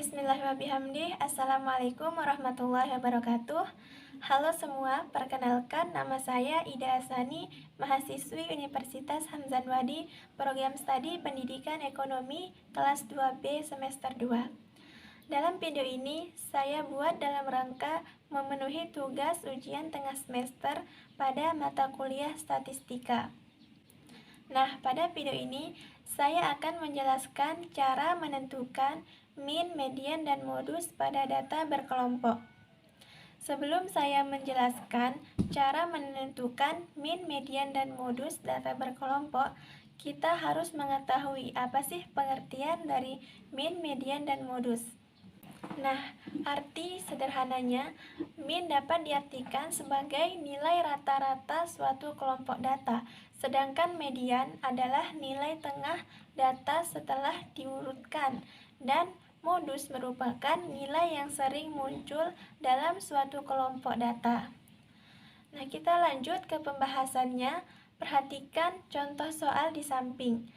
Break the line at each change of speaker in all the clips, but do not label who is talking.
Bismillahirrahmanirrahim. Assalamualaikum warahmatullahi wabarakatuh. Halo semua, perkenalkan nama saya Ida Asani, mahasiswi Universitas Hamzan Wadi, program studi Pendidikan Ekonomi kelas 2B semester 2. Dalam video ini, saya buat dalam rangka memenuhi tugas ujian tengah semester pada mata kuliah statistika. Nah, pada video ini, saya akan menjelaskan cara menentukan min, median, dan modus pada data berkelompok. Sebelum saya menjelaskan cara menentukan min, median, dan modus data berkelompok, kita harus mengetahui apa sih pengertian dari min, median, dan modus. Nah, arti sederhananya, min dapat diartikan sebagai nilai rata-rata suatu kelompok data, sedangkan median adalah nilai tengah data setelah diurutkan, dan modus merupakan nilai yang sering muncul dalam suatu kelompok data. Nah, kita lanjut ke pembahasannya. Perhatikan contoh soal di samping.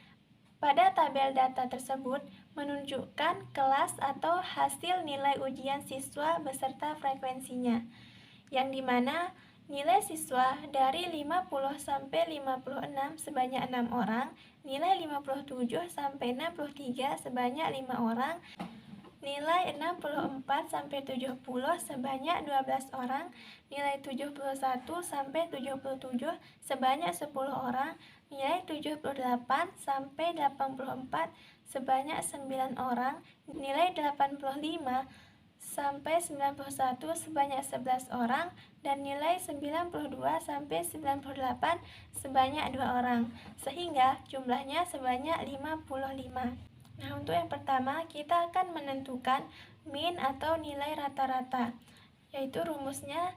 Pada tabel data tersebut menunjukkan kelas atau hasil nilai ujian siswa beserta frekuensinya, yang dimana nilai siswa dari 50 sampai 56 sebanyak 6 orang, nilai 57 sampai 63 sebanyak 5 orang, nilai 64 sampai 70 sebanyak 12 orang, nilai 71 sampai 77 sebanyak 10 orang, nilai 78 sampai 84 sebanyak 9 orang, nilai 85 sampai 91 sebanyak 11 orang, dan nilai 92 sampai 98 sebanyak 2 orang, sehingga jumlahnya sebanyak 55. Nah, untuk yang pertama, kita akan menentukan min atau nilai rata-rata, yaitu rumusnya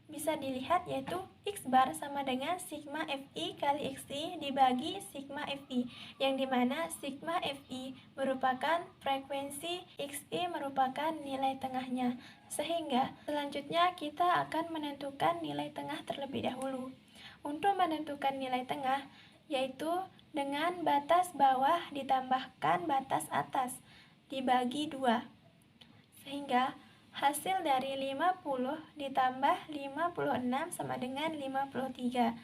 bisa dilihat, yaitu X bar sama dengan sigma Fi kali Xi dibagi sigma Fi, yang dimana sigma Fi merupakan frekuensi, Xi merupakan nilai tengahnya. Sehingga selanjutnya kita akan menentukan nilai tengah terlebih dahulu. Untuk menentukan nilai tengah, yaitu dengan batas bawah ditambahkan batas atas dibagi 2, sehingga hasil dari 50 ditambah 56 sama dengan 53.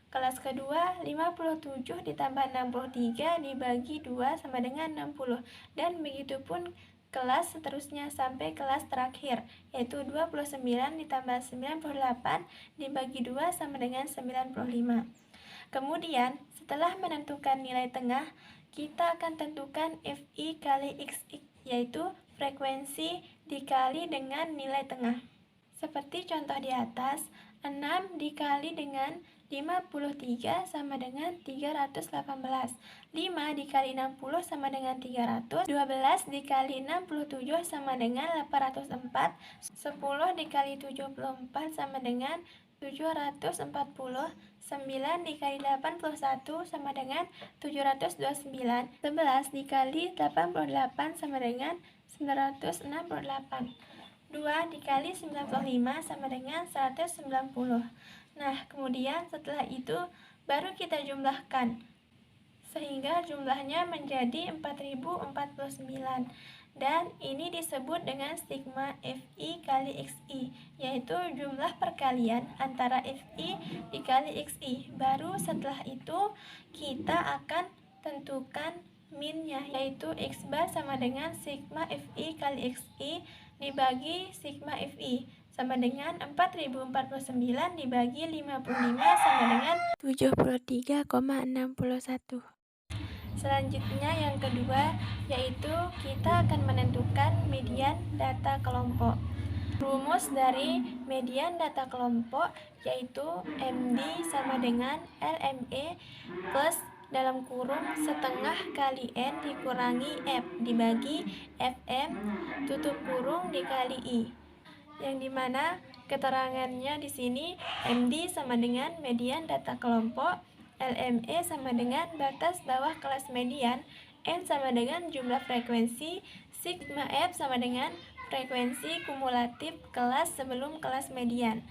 Kelas kedua, 57 ditambah 63 dibagi 2 sama dengan 60, dan begitupun kelas seterusnya sampai kelas terakhir, yaitu 29 ditambah 98 dibagi 2 sama dengan 95. Kemudian, setelah menentukan nilai tengah, kita akan tentukan Fi kali Xx, yaitu frekuensi dikali dengan nilai tengah. Seperti contoh di atas, 6 dikali dengan 53 sama dengan 318, 5 dikali 60 sama dengan 300, 12 dikali 67 sama dengan 804, 10 dikali 74 sama dengan 740, 9 dikali 81 sama dengan 729, 11 dikali 88 sama dengan 968, 2 dikali 95 sama dengan 190. Nah, kemudian setelah itu baru kita jumlahkan, sehingga jumlahnya menjadi 4049. Dan ini disebut dengan sigma Fi kali Xi, yaitu jumlah perkalian antara Fi dikali Xi. Baru setelah itu kita akan tentukan minnya, yaitu X bar sama dengan sigma Fi kali Xi dibagi sigma Fi, sama dengan 4049 dibagi 55 sama dengan 73,61. Selanjutnya yang kedua, yaitu kita akan menentukan median data kelompok. Rumus dari median data kelompok yaitu MD sama dengan LME plus dalam kurung setengah kali N dikurangi F dibagi FM tutup kurung dikali I, yang dimana keterangannya di sini MD sama dengan median data kelompok, LME sama dengan batas bawah kelas median, N sama dengan jumlah frekuensi, sigma F sama dengan frekuensi kumulatif kelas sebelum kelas median,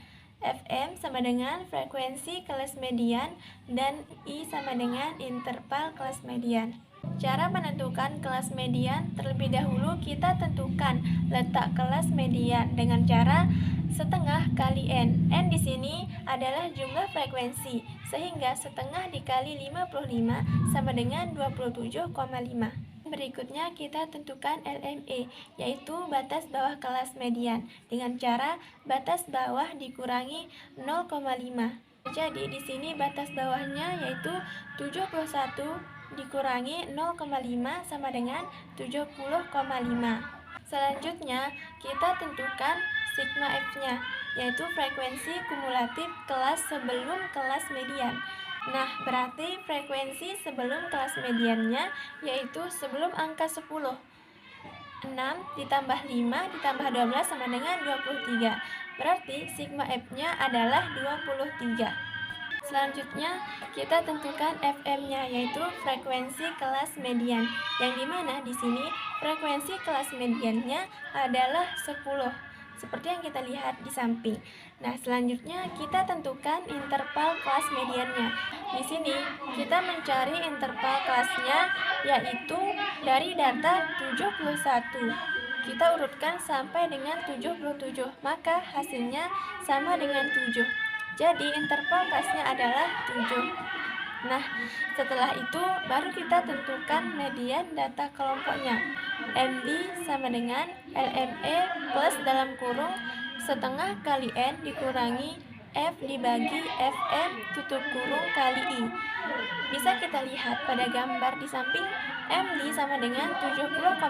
FM sama dengan frekuensi kelas median, dan I sama dengan interval kelas median. Cara menentukan kelas median, terlebih dahulu kita tentukan letak kelas median dengan cara setengah kali N. N di sini adalah jumlah frekuensi, sehingga setengah dikali 55 sama dengan 27,5. Berikutnya kita tentukan LME, yaitu batas bawah kelas median, dengan cara batas bawah dikurangi 0,5. Jadi di sini batas bawahnya yaitu 71 dikurangi 0,5 sama dengan 70,5. Selanjutnya kita tentukan sigma F-nya, yaitu frekuensi kumulatif kelas sebelum kelas median. Nah, berarti frekuensi sebelum kelas mediannya yaitu sebelum angka 10. 6 ditambah 5 ditambah 12 sama dengan 23. Berarti sigma F-nya adalah 23. Selanjutnya, kita tentukan FM-nya, yaitu frekuensi kelas median, yang dimana di sini frekuensi kelas mediannya adalah 10, seperti yang kita lihat di samping. Nah, selanjutnya kita tentukan interval kelas mediannya. Di sini kita mencari interval kelasnya, yaitu dari data 71. Kita urutkan sampai dengan 77, maka hasilnya sama dengan 7. Jadi interval kelasnya adalah 7. Nah, setelah itu baru kita tentukan median data kelompoknya. MD sama dengan LME plus dalam kurung setengah kali N dikurangi F dibagi FM tutup kurung kali I. Bisa kita lihat pada gambar di samping, MD sama dengan 70,5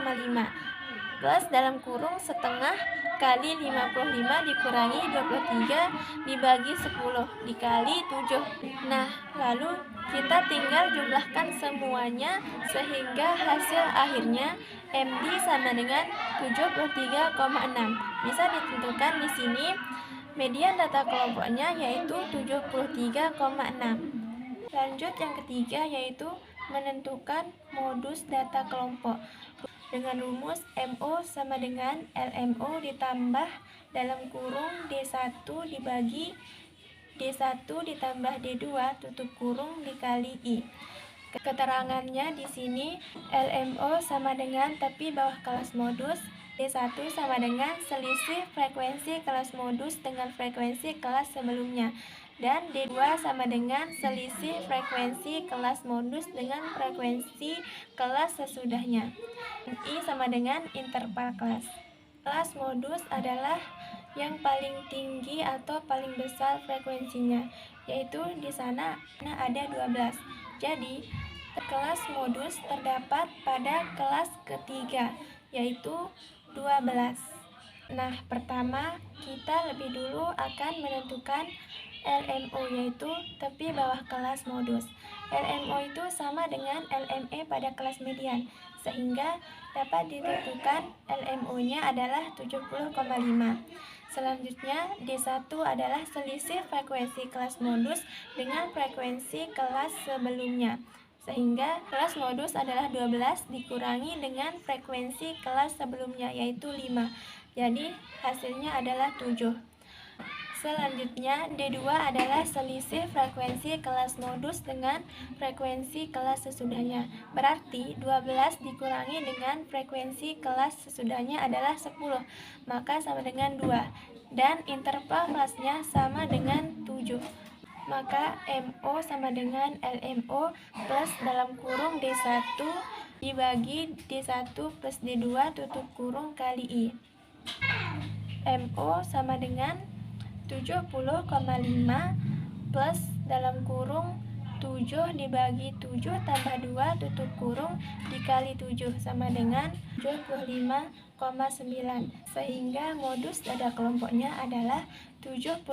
plus dalam kurung setengah kali 55 dikurangi 23 dibagi 10 dikali 7. Nah, lalu kita tinggal jumlahkan semuanya sehingga hasil akhirnya MD sama dengan 73,6. Bisa ditentukan di sini median data kelompoknya yaitu 73,6. Lanjut yang ketiga yaitu menentukan modus data kelompok. Dengan rumus MO sama dengan LMO ditambah dalam kurung D1 dibagi D1 ditambah D2 tutup kurung dikali I. Keterangannya di sini LMO sama dengan tapi bawah kelas modus, D1 sama dengan selisih frekuensi kelas modus dengan frekuensi kelas sebelumnya, dan D2 sama dengan selisih frekuensi kelas modus dengan frekuensi kelas sesudahnya. I sama dengan interval kelas. Kelas modus adalah yang paling tinggi atau paling besar frekuensinya, yaitu di sana ada 12. Jadi, kelas modus terdapat pada kelas ketiga, yaitu 12. Nah, pertama kita lebih dulu akan menentukan LMO, yaitu tepi bawah kelas modus. LMO itu sama dengan LME pada kelas median, sehingga dapat ditentukan LMO-nya adalah 70,5. Selanjutnya, D1 adalah selisih frekuensi kelas modus dengan frekuensi kelas sebelumnya, sehingga kelas modus adalah 12 dikurangi dengan frekuensi kelas sebelumnya, yaitu 5. Jadi, hasilnya adalah 7. Selanjutnya, D2 adalah selisih frekuensi kelas modus dengan frekuensi kelas sesudahnya. Berarti 12 dikurangi dengan frekuensi kelas sesudahnya adalah 10, maka sama dengan 2. Dan interval kelasnya sama dengan 7. Maka MO sama dengan LMO plus dalam kurung D1 dibagi D1 plus D2 tutup kurung kali I. MO sama dengan 70,5 plus dalam kurung 7 dibagi 7 tambah 2 tutup kurung dikali 7 sama dengan 75,9, sehingga modus data kelompoknya adalah 75,9.